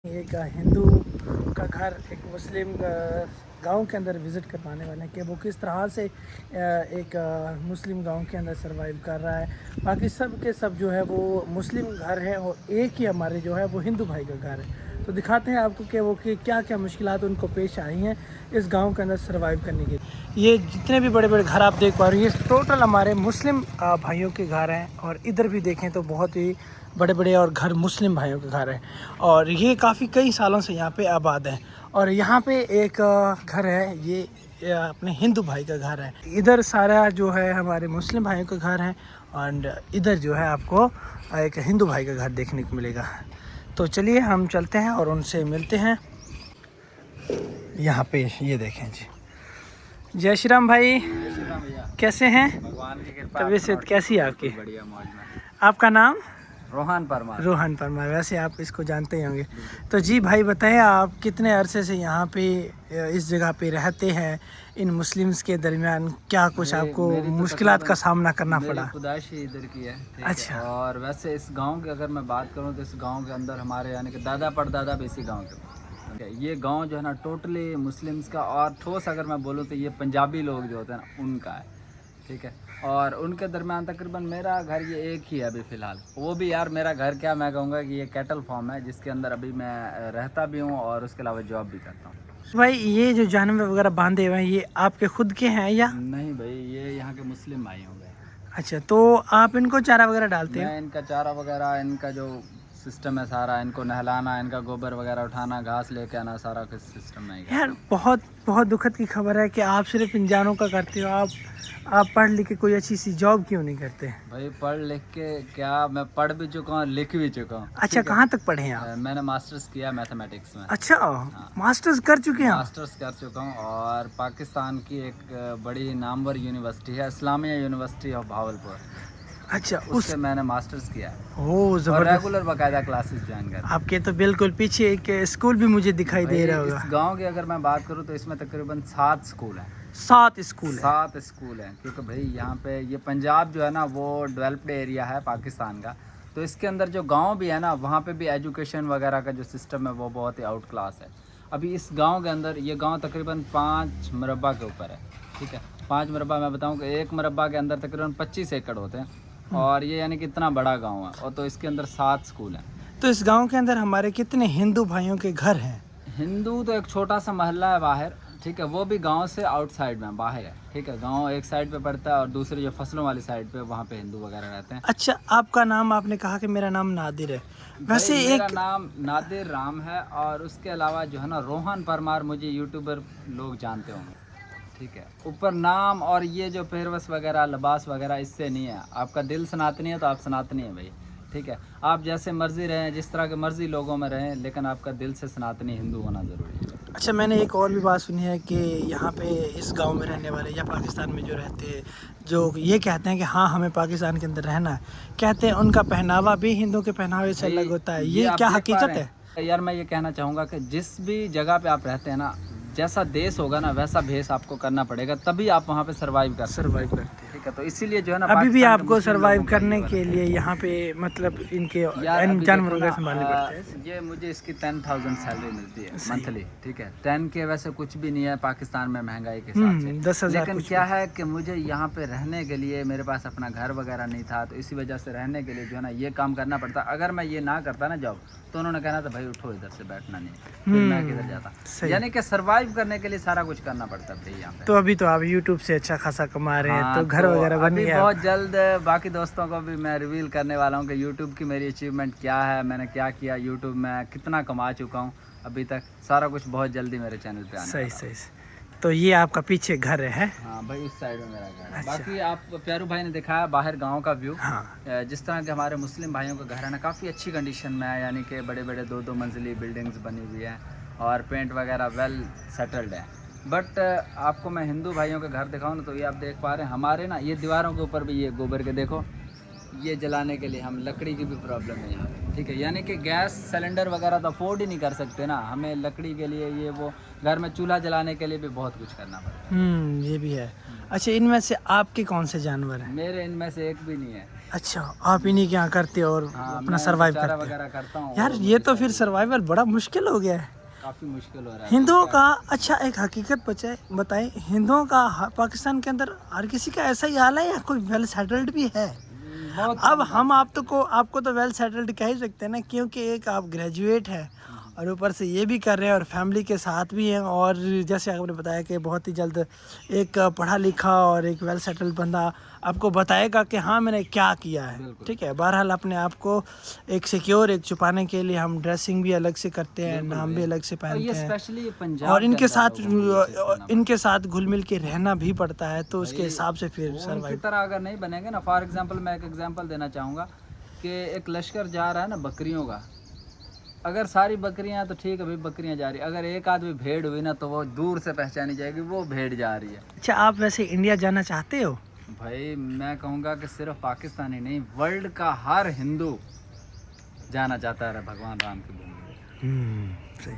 एक हिंदू का घर एक मुस्लिम गांव के अंदर विज़िट करवाने वाले हैं कि वो किस तरह से एक मुस्लिम गांव के अंदर सरवाइव कर रहा है। बाकी सब के सब जो है वो मुस्लिम घर है और एक ही हमारे जो है वो हिंदू भाई का घर है। तो दिखाते हैं आपको कि वो कि क्या क्या मुश्किलात उनको पेश आई हैं इस गांव के अंदर सरवाइव करने के। ये जितने भी बड़े बड़े घर आप देख पा रहे हैं ये टोटल हमारे मुस्लिम भाइयों के घर हैं और इधर भी देखें तो बहुत ही बड़े बड़े और घर मुस्लिम भाइयों के घर हैं और ये काफ़ी कई सालों से यहाँ पे आबाद हैं। और यहाँ पे एक घर है ये अपने हिंदू भाई का घर है। इधर सारा जो है हमारे मुस्लिम भाइयों का घर है और इधर जो है आपको एक हिंदू भाई का घर देखने को मिलेगा। तो चलिए हम चलते हैं और उनसे मिलते हैं। यहाँ पे ये देखें जी। जय श्री राम भाई, कैसे हैं? भगवान की कृपा। तबीयत कैसी है आपकी? बढ़िया, मौज में। आपका नाम? रोहन परमार। रोहन परमार, वैसे आप इसको जानते ही होंगे। तो जी भाई बताएं, आप कितने अरसे से यहाँ पे इस जगह पे रहते हैं? इन मुस्लिम्स के दरमियान क्या कुछ आपको मुश्किलात का सामना करना पड़ा? पैदाइश इधर की है, ठीक अच्छा। है। और वैसे इस गांव की अगर मैं बात करूं तो इस गांव के अंदर हमारे यानी कि दादा परदादा भी इसी गांव के। ये गांव जो है ना टोटली मुस्लिम्स का, और ठोस अगर मैं बोलूँ तो ये पंजाबी लोग जो होते हैं ना उनका है, ठीक है। और उनके दरमियान तकरीबन मेरा घर ये एक ही है अभी फ़िलहाल। वो भी यार मेरा घर क्या, मैं कहूँगा कि ये कैटल फार्म है जिसके अंदर अभी मैं रहता भी हूँ और उसके अलावा जॉब भी करता हूँ। भाई ये जो जानवर वगैरह बांधे हुए हैं ये आपके खुद के हैं या? नहीं भाई, ये यहाँ के मुस्लिम भाई हो गए। अच्छा, तो आप इनको चारा वगैरह डालते हैं? मैं इनका चारा वगैरह, इनका जो सिस्टम है सारा, इनको नहलाना, इनका गोबर वगैरह उठाना, घास लेके आना, सारा कुछ सिस्टम है यार। बहुत बहुत दुखद की खबर है कि आप सिर्फ इन जानों का करते हो। आप पढ़ लिख के कोई अच्छी सी जॉब क्यों नहीं करते? भाई पढ़ लिख के क्या, मैं पढ़ भी चुका हूँ, लिख भी चुका हूँ। अच्छा, कहाँ तक पढ़े हैं आप? मैंने मास्टर्स किया मैथमेटिक्स में। अच्छा, मास्टर्स कर चुके हैं? मास्टर्स कर चुका हूँ और पाकिस्तान की एक बड़ी नामवर यूनिवर्सिटी है इस्लामिया यूनिवर्सिटी ऑफ भावलपुर। अच्छा, उससे मैंने मास्टर्स किया है। ओ जबरदस्त। रेगुलर बाकायदा क्लासेस ज्वाइन कर। आपके तो बिल्कुल पीछे एक स्कूल भी मुझे दिखाई दे रहा होगा। इस गांव की अगर मैं बात करूँ तो इसमें तकरीबन 7 स्कूल हैं। 7 स्कूल? 7 स्कूल हैं, क्योंकि भाई यहाँ पे ये पंजाब जो है ना वो डेवलप्ड एरिया है पाकिस्तान का। तो इसके अंदर जो गांव भी है ना वहाँ पे भी एजुकेशन वगैरह का जो सिस्टम है वो बहुत ही आउट क्लास है। अभी इस गांव के अंदर, ये गांव तकरीबन 5 मुरब्बा के ऊपर है, ठीक है। 5 मुरब्बा, मैं बताऊँ कि 1 मुरब्बा के अंदर तकरीबन 25 एकड़ होते हैं और ये यानी कि इतना बड़ा गांव है। और तो इसके अंदर 7 स्कूल हैं। तो इस गांव के अंदर हमारे कितने हिंदू भाइयों के घर हैं? हिंदू तो एक छोटा सा मोहल्ला है बाहर, ठीक है। वो भी गांव से आउटसाइड में बाहर है, ठीक है। गांव एक साइड पे पड़ता है और दूसरी जो फसलों वाली साइड पे वहाँ पे हिंदू वगैरह रहते हैं। अच्छा, आपका नाम? आपने कहा कि मेरा नाम नादिर है। वैसे मेरा नाम नादिर राम है और उसके अलावा जो है ना रोहन परमार, मुझे यूट्यूबर लोग जानते होंगे, ठीक है। ऊपर नाम और ये जो पहरवस वगैरह, लिबास वगैरह, इससे नहीं है। आपका दिल सनातनी है तो आप सनातनी है भाई, ठीक है। आप जैसे मर्जी रहें, जिस तरह के मर्जी लोगों में रहें, लेकिन आपका दिल से सनातनी हिंदू होना ज़रूरी है। अच्छा, मैंने एक और भी बात सुनी है कि यहाँ पे इस गांव में रहने वाले या पाकिस्तान में जो रहते हैं, जो ये कहते हैं कि हाँ हमें पाकिस्तान के अंदर रहना है, कहते हैं उनका पहनावा भी हिंदू के पहनावे से अलग होता है। ये क्या हकीकत है? यार मैं ये कहना चाहूँगा कि जिस भी जगह पे आप रहते हैं ना, जैसा देश होगा ना वैसा भेष आपको करना पड़ेगा, तभी आप वहाँ पे सरवाइव करते हैं, ठीक है। तो इसीलिए जो है ना अभी भी आपको सरवाइव करने के लिए यहाँ पे मतलब इनके जानवरों का संभालने पड़ते हैं। ये मुझे इसकी 10,000 सैलरी मिलती है मंथली, ठीक है। 10 के वैसे कुछ भी नहीं है पाकिस्तान में महंगाई के हिसाब से, 10,000। लेकिन क्या है कि मुझे यहाँ पे रहने के लिए, मेरे पास अपना घर वगैरह नहीं था, तो इसी वजह से रहने के लिए जो है ना ये काम करना पड़ता। अगर मैं ये ना करता ना जॉब, तो उन्होंने कहना था भाई उठो इधर से, बैठना नहीं, फिर मैं किधर जाता। यानी कि सरवाइव करने के लिए सारा कुछ करना पड़ता है यहाँ पे। तो अभी तो आप यूट्यूब से अच्छा खासा कमा रहे हैं, तो घर वगैरह बन गया। बहुत जल्द बाकी दोस्तों को भी मैं रिवील करने वाला हूँ कि यूट्यूब की मेरी अचीवमेंट क्या है, मैंने क्या किया यूट्यूब में, कितना कमा चुका हूँ अभी तक, सारा कुछ बहुत जल्दी मेरे चैनल पे आने वाला है। सही। तो ये आपका पीछे घर है? हाँ भाई, उस साइड में मेरा घर है। अच्छा। बाकी आप प्यारू भाई ने दिखाया बाहर गांव का व्यू। हाँ। जिस तरह के हमारे मुस्लिम भाइयों का घर है ना, काफ़ी अच्छी कंडीशन में है, यानी कि बड़े बड़े 2-2 मंजिली बिल्डिंग्स बनी हुई है और पेंट वगैरह वेल सेटल्ड है। बट आपको मैं हिंदू भाइयों के घर दिखाऊँ ना, तो ये आप देख पा रहे हैं हमारे ना ये दीवारों के ऊपर भी ये गोबर के देखो, ये जलाने के लिए हम लकड़ी की भी प्रॉब्लम है यहाँ पे, ठीक है। यानी कि गैस सिलेंडर वगैरह तो अफोर्ड ही नहीं कर सकते ना, हमें लकड़ी के लिए ये वो, घर में चूल्हा जलाने के लिए भी बहुत कुछ करना पड़ता है। ये भी है। अच्छा, इनमें से आपके कौन से जानवर हैं? मेरे इनमें से एक भी नहीं है। अच्छा, आप इन्हीं के यहाँ करते हो और हाँ, अपना मैं सरवाइव चारा करते वगैरह करता हूँ हो। यार और ये तो फिर सर्वाइवल बड़ा मुश्किल हो गया है काफ़ी मुश्किल हो रहा है। हिंदुओं का। अच्छा, एक हकीकत बताएं, हिंदुओं का पाकिस्तान के अंदर हर किसी का ऐसा ही हाल है या कोई वेल सेटल्ड भी है? बहुत अब कम हम बात आपको तो वेल सेटल्ड कह ही सकते हैं ना, क्योंकि एक आप ग्रेजुएट हैं और ऊपर से ये भी कर रहे हैं और फैमिली के साथ भी हैं, और जैसे आपने बताया कि बहुत ही जल्द एक पढ़ा लिखा और एक वेल सेटल्ड बंदा आपको बताएगा कि हाँ मैंने क्या किया है। बिल्कुल। ठीक है, बहरहाल अपने आप को एक सिक्योर एक छुपाने के लिए हम ड्रेसिंग भी अलग से करते हैं, नाम भी अलग से और ये पहनते हैं, स्पेशली पंजाब और के इनके अंदर साथ लोगों को ये चीज़ करना इनके साथ घुल मिल के रहना भी पड़ता है, तो उसके भाई, हिसाब से फिर उनकी सर्वाइव। तरह अगर नहीं बनेंगे ना, फॉर एग्जांपल मैं एक एग्जांपल देना चाहूँगा कि एक लश्कर जा रहा है ना बकरियों का, अगर सारी बकरियां हैं तो ठीक है भाई, बकरियां जा रही है, अगर एक आदमी भेड़ हुई ना तो वो दूर से पहचानी जाएगी वो भेड़ जा रही है। अच्छा, आप वैसे इंडिया जाना चाहते हो? भाई मैं कहूँगा कि सिर्फ पाकिस्तानी नहीं, वर्ल्ड का हर हिंदू जाना चाहता है भगवान राम की भूमि में। सही।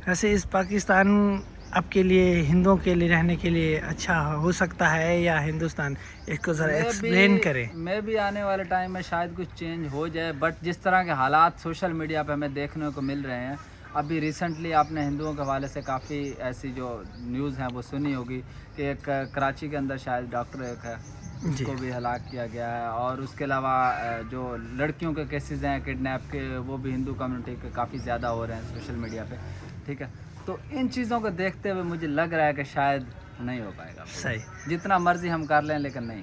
वैसे इस पाकिस्तान आपके लिए, हिंदुओं के लिए रहने के लिए अच्छा हो सकता है या हिंदुस्तान? इसको ज़रा एक्सप्लेन करें। मैं भी आने वाले टाइम में शायद कुछ चेंज हो जाए, बट जिस तरह के हालात सोशल मीडिया पे हमें देखने को मिल रहे हैं, अभी रिसेंटली आपने हिंदुओं के हवाले से काफ़ी ऐसी जो न्यूज़ हैं वो सुनी होगी कि एक कराची के अंदर शायद डॉक्टर एक है, उसको भी हलाक किया गया है, और उसके अलावा जो लड़कियों के केसेस हैं किडनैप के, वो भी हिंदू कम्युनिटी के काफ़ी ज़्यादा हो रहे हैं सोशल मीडिया पे। ठीक है, तो इन चीज़ों को देखते हुए मुझे लग रहा है कि शायद नहीं हो पाएगा। सही। जितना मर्जी हम कर लें लेकिन नहीं।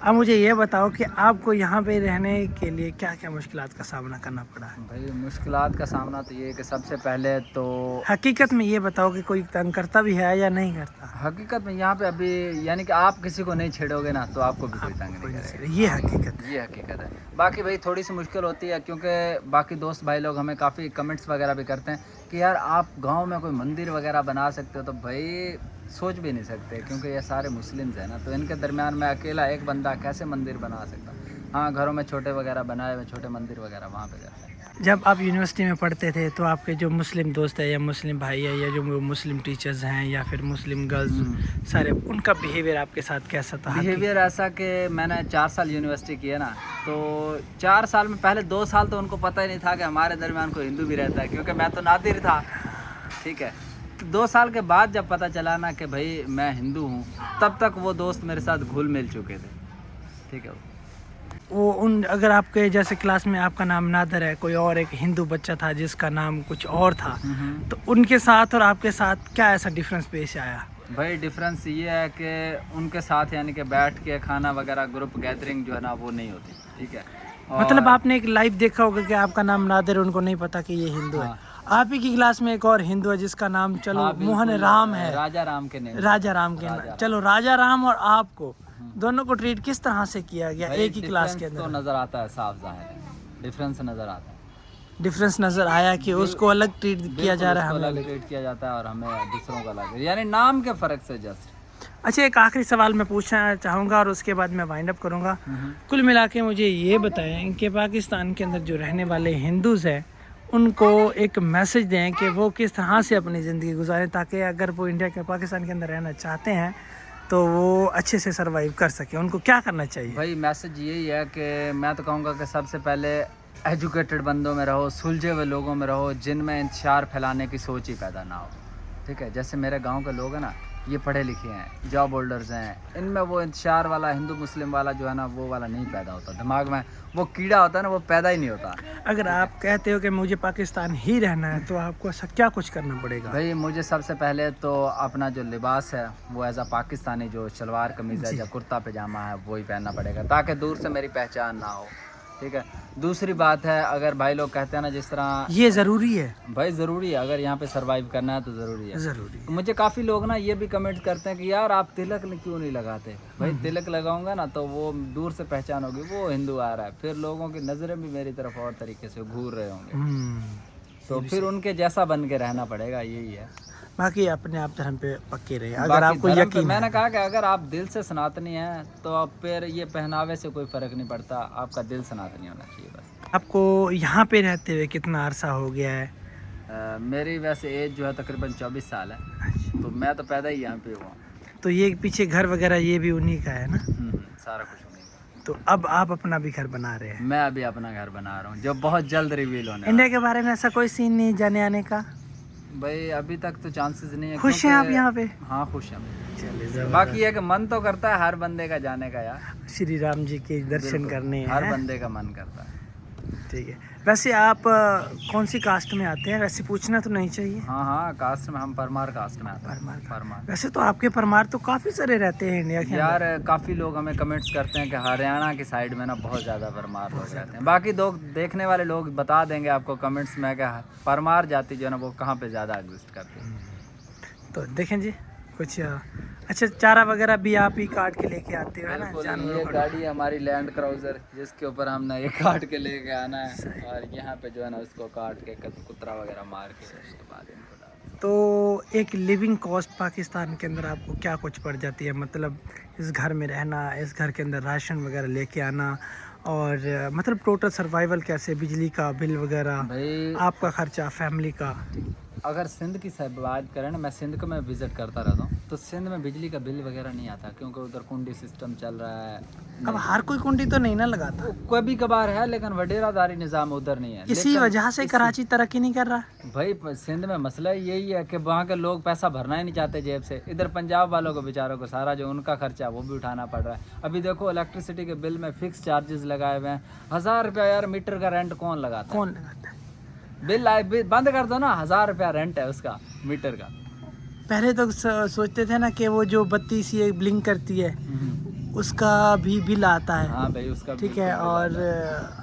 अब मुझे ये बताओ कि आपको यहाँ पे रहने के लिए क्या क्या मुश्किलात का सामना करना पड़ा है? भाई मुश्किलात का सामना तो ये है कि सबसे पहले तो हकीकत में ये बताओ कि कोई तंग करता भी है या नहीं करता? हकीकत में यहाँ पे अभी यानी कि आप किसी को नहीं छेड़ोगे ना तो आपको भी कोई तंग नहीं करेगा। ये हकीकत है। ये हकीकत है। बाकी भाई थोड़ी सी मुश्किल होती है क्योंकि बाकी दोस्त भाई लोग हमें काफ़ी कमेंट्स वगैरह भी करते हैं कि यार आप गांव में कोई मंदिर वगैरह बना सकते हो, तो भाई सोच भी नहीं सकते क्योंकि ये सारे मुस्लिम्स हैं ना, तो इनके दरमियान मैं अकेला एक बंदा कैसे मंदिर बना सकता हूँ। हाँ, घरों में छोटे वगैरह बनाए हुए छोटे मंदिर वगैरह वहाँ पे जाते हैं। जब आप यूनिवर्सिटी में पढ़ते थे तो आपके जो मुस्लिम दोस्त है या मुस्लिम भाई है या जो मुस्लिम टीचर्स हैं या फिर मुस्लिम गर्ल्स सारे, उनका बिहेवियर आपके साथ कैसा था? बिहेवियर ऐसा कि मैंने 4 साल यूनिवर्सिटी की है ना, तो 4 साल में पहले 2 साल तो उनको पता ही नहीं था कि हमारे दरमियान कोई हिंदू भी रहता है, क्योंकि मैं तो नादिर था। ठीक है, 2 साल के बाद जब पता चला ना कि भाई मैं हिंदू हूँ, तब तक वो दोस्त मेरे साथ घुल मिल चुके थे। ठीक है, वो उन अगर आपके जैसे क्लास में आपका नाम नादर है, कोई और एक हिंदू बच्चा था जिसका नाम कुछ और था, तो उनके साथ और आपके साथ क्या ऐसा डिफरेंस पेश आया? भाई डिफरेंस ये है कि उनके साथ यानी कि बैठ के खाना वगैरह ग्रुप गैदरिंग जो है ना वो नहीं होती। ठीक है, मतलब आपने एक लाइव देखा होगा कि आपका नाम नादिर, उनको नहीं पता कि ये हिंदू है। आप ही की क्लास में एक और हिंदू है जिसका नाम चलो मोहन राम है, राजा राम के नहीं, राजा राम के नाम, चलो राजा राम, और आपको दोनों को ट्रीट किस तरह से किया गया एक ही क्लास के अंदर? तो नजर आता है, साफ जाहिर है डिफरेंस नजर आता है। डिफरेंस नजर आया कि उसको अलग ट्रीट किया जा रहा है, हमें अलग ट्रीट किया जाता है और हमें दूसरों का अलग, यानी नाम के फर्क से जस्ट। अच्छा, एक आखिरी सवाल मैं पूछना चाहूँगा और उसके बाद मैं वाइंड अप करूँगा। कुल मिला के मुझे ये बताएं कि पाकिस्तान के अंदर जो रहने वाले हिंदूज़ हैं उनको एक मैसेज दें कि वो किस तरह से अपनी ज़िंदगी गुजारें, ताकि अगर वो इंडिया के पाकिस्तान के अंदर रहना चाहते हैं तो वो अच्छे से सरवाइव कर सके। उनको क्या करना चाहिए? भाई मैसेज यही है कि मैं तो कहूँगा कि सबसे पहले एजुकेटेड बंदों में रहो, सुलझे हुए लोगों में रहो, जिनमें इंतशार फैलाने की सोच ही पैदा ना हो। ठीक है, जैसे मेरे गांव के लोग हैं ना, ये पढ़े लिखे हैं, जॉब होल्डर्स हैं, इनमें वो इंतशार वाला हिंदू मुस्लिम वाला जो है ना वो वाला नहीं पैदा होता, दिमाग में वो कीड़ा होता है ना वो पैदा ही नहीं होता। अगर आप कहते हो कि मुझे पाकिस्तान ही रहना है तो आपको ऐसा क्या कुछ करना पड़ेगा? भाई मुझे सबसे पहले तो अपना जो लिबास है वो एज अ पाकिस्तानी जो शलवार कमीज़ है या कुर्ता पजामा है वही पहनना पड़ेगा, ताकि दूर से मेरी पहचान ना हो। ठीक है, दूसरी बात है, अगर भाई लोग कहते हैं ना जिस तरह, ये ज़रूरी है भाई ज़रूरी है, अगर यहाँ पे सरवाइव करना है तो ज़रूरी है। ज़रूरी है। तो मुझे काफ़ी लोग ना ये भी कमेंट करते हैं कि यार आप तिलक क्यों नहीं लगाते? भाई तिलक लगाऊंगा ना तो वो दूर से पहचान होगी वो हिंदू आ रहा है, फिर लोगों की नज़रें भी मेरी तरफ और तरीके से घूर रहे होंगे, तो फिर उनके जैसा बन के रहना पड़ेगा, यही है। बाकी अपने आप धर्म पे पक्के रहे। अगर आपको यकीन, मैंने कहा कि अगर आप दिल से सनातनी हैं तो आप फिर ये पहनावे से कोई फ़र्क नहीं पड़ता, आपका दिल सनातनी होना चाहिए बस। आपको यहाँ पे रहते हुए कितना अरसा हो गया है? मेरी वैसे एज जो है तकरीबन 24 साल है, तो मैं तो पैदा ही यहाँ पे हुआ। तो ये पीछे घर वगैरह ये भी उन्हीं का है ना? सारा कुछ उन्हीं का। तो अब आप अपना भी घर बना रहे हैं? मैं अभी अपना घर बना रहा हूँ जो बहुत जल्द रिवील होने इंडिया के बारे में ऐसा कोई सीन नहीं जाने आने का? भाई अभी तक तो चांसेस नहीं है। खुश हैं आप यहाँ पे? हाँ खुश हैं। चलिए, बाकी ये कि मन तो करता है हर बंदे का जाने का यार, श्री राम जी के दर्शन करने हर हैं। बंदे का मन करता है। ठीक है, वैसे आप कौन सी कास्ट में आते हैं? वैसे पूछना तो नहीं चाहिए। हाँ हाँ, कास्ट में हम परमार कास्ट में आते हैं। परमार। परमार। वैसे तो आपके परमार तो काफ़ी सारे रहते हैं इंडिया के यार काफ़ी लोग हमें कमेंट्स करते हैं कि हरियाणा की साइड में ना बहुत ज़्यादा परमार लोग रहते हैं। बाकी लोग देखने वाले लोग बता देंगे आपको कमेंट्स में कि परमार जाति जो है ना वो कहाँ पे ज़्यादा एग्जिस्ट करती है। तो देखें जी कुछ अच्छा चारा वगैरह भी आप ही काट के लेके आते हो है ना बिल्कुल, जानवरों ये को? गाड़ी हमारी लैंड क्राउजर जिसके ऊपर हमने ये काट के लेके आना है और यहाँ पे जो है ना उसको काट के कुतरा वगैरह मार के उसके बाद इनको डालना। तो एक लिविंग कॉस्ट पाकिस्तान के अंदर आपको क्या कुछ पड़ जाती है? मतलब इस घर में रहना, इस घर के अंदर राशन वगैरह लेके आना, और मतलब टोटल सर्वाइवल कैसे, बिजली का बिल वगैरह, भाई आपका खर्चा, फैमिली का? अगर सिंध की बात करें ना, मैं सिंध को मैं विज़िट करता रहता हूँ, तो सिंध में बिजली का बिल वगैरह नहीं आता क्योंकि उधर कुंडी सिस्टम चल रहा है। अब हर कोई कुंडी तो नहीं ना लगाता, कभी कभार है लेकिन वडेरादारी निज़ाम उधर नहीं है। इसी वजह से कराची तरक्की नहीं कर रहा। भाई सिंध में मसला यही है कि वहाँ के लोग पैसा भरना ही नहीं चाहते जेब से। इधर पंजाब वालों को बेचारों को सारा जो उनका खर्चा है वो भी उठाना पड़ रहा है। अभी देखो इलेक्ट्रिसिटी के बिल में फिक्स चार्जेस लगाए हुए हैं। 1000 रुपया यार मीटर का रेंट कौन लगाता है? कौन लगाता है? बिल बंद कर दो ना, 1000 रुपया रेंट है उसका मीटर का। पहले तो सोचते थे ना कि वो जो बत्ती सी एक ब्लिंक करती है उसका भी बिल आता है। हाँ भाई उसका ठीक है, और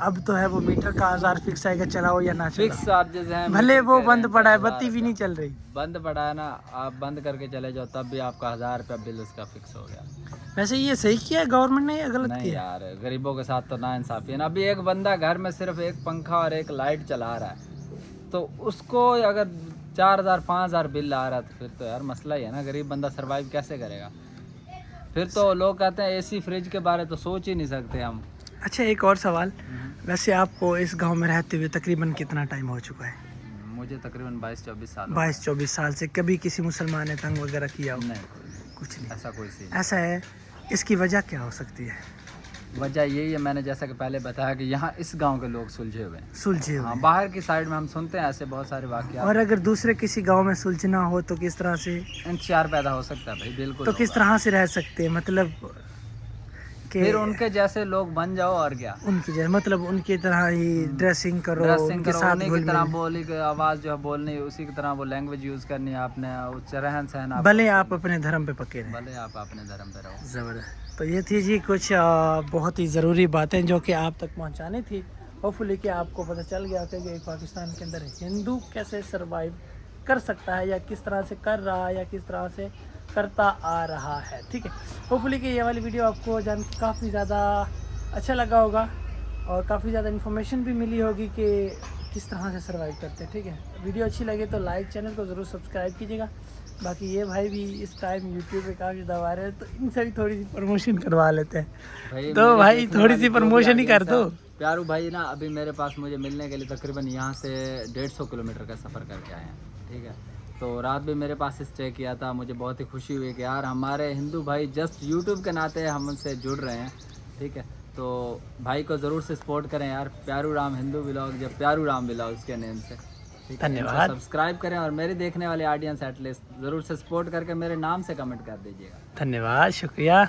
अब तो है वो मीटर का 1000 फिक्स आएगा, चलाओ या ना फिक्स चलाओ। चार्जेस हैं। भले वो मीटर बंद के पड़ा है, 1000 बत्ती भी नहीं चल रही। बंद पड़ा है ना, आप बंद करके चले जाओ तब भी आपका 1000 रुपया बिल उसका फिक्स हो गया। वैसे ये सही किया है गवर्नमेंट ने या गलत नहीं किया? यार, गरीबों के साथ तो नाइंसाफी है ना। अभी एक बंदा घर में सिर्फ एक पंखा और एक लाइट चला रहा है तो उसको अगर 4000 5000 बिल आ रहा है तो फिर तो यार मसला ही है ना, गरीब बंदा सरवाइव कैसे करेगा? फिर तो लोग कहते हैं एसी फ्रिज के बारे तो सोच ही नहीं सकते हम। अच्छा एक और सवाल, वैसे आपको इस गांव में रहते हुए तकरीबन कितना टाइम हो चुका है? मुझे तकरीबन 22-24 साल 22-24 साल से कभी किसी मुसलमान ने तंग वगैरह किया हो? नहीं, कुछ नहीं। ऐसा कोई सीन। ऐसा है, इसकी वजह क्या हो सकती है? वजह यही है, मैंने जैसा कि पहले बताया कि यहाँ इस गांव के लोग सुलझे हुए हैं। सुलझे हुए हाँ, हैं। बाहर की साइड में हम सुनते हैं ऐसे बहुत सारे वाक़यात। और अगर दूसरे किसी गांव में सुलझना हो तो किस तरह से इंतजार पैदा हो सकता है भाई, बिल्कुल। तो किस होगा। तरह से रह सकते हैं? मतलब कि फिर उनके जैसे लोग बन जाओ और क्या। उनकी जैसे मतलब उनकी तरह ही ड्रेसिंग करो, ड्रेसिंग उनके करो, साथ उन्हीं घुल की तरह मिल। बोली की आवाज़ जो है बोलनी है, उसी की तरह वो लैंग्वेज यूज़ करनी है आपने, उस रहन सहन आप भले आप अपने धर्म पे पक्के रहें। भले आप अपने धर्म पे रहो। ज़बरदस्त। तो ये थी जी कुछ बहुत ही ज़रूरी बातें जो कि आप तक पहुंचानी थी। होपफुली कि आपको पता चल गया कि एक पाकिस्तान के अंदर हिंदू कैसे सरवाइव कर सकता है या किस तरह से कर रहा है या किस तरह से करता आ रहा है। ठीक है, होपफुली कि ये वाली वीडियो आपको जान के काफ़ी ज़्यादा अच्छा लगा होगा और काफ़ी ज़्यादा इन्फॉर्मेशन भी मिली होगी कि किस तरह से सर्वाइव करते हैं। ठीक है, वीडियो अच्छी लगे तो लाइक, चैनल को ज़रूर सब्सक्राइब कीजिएगा। बाकी ये भाई भी इस टाइम यूट्यूब पे काफ़ी दबा रहे हैं तो इनसे भी थोड़ी सी प्रमोशन करवा लेते हैं। तो भाई थोड़ी सी प्रमोशन ही कर दो। प्यारू भाई ना अभी मेरे पास मुझे मिलने के लिए तकरीबन यहाँ से 150 किलोमीटर का सफ़र करके आए हैं। ठीक है, तो रात भी मेरे पास स्टे किया था। मुझे बहुत ही खुशी हुई कि यार हमारे हिंदू भाई जस्ट यूट्यूब के नाते हम उनसे जुड़ रहे हैं। ठीक है, तो भाई को ज़रूर से सपोर्ट करें यार, प्यारू राम हिंदू व्लॉग, जब प्यारू राम व्लॉग के नेम से। धन्यवाद। सब्सक्राइब करें और मेरे देखने वाले ऑडियंस एटलीस्ट ज़रूर से सपोर्ट करके मेरे नाम से कमेंट कर दीजिएगा। धन्यवाद, शुक्रिया।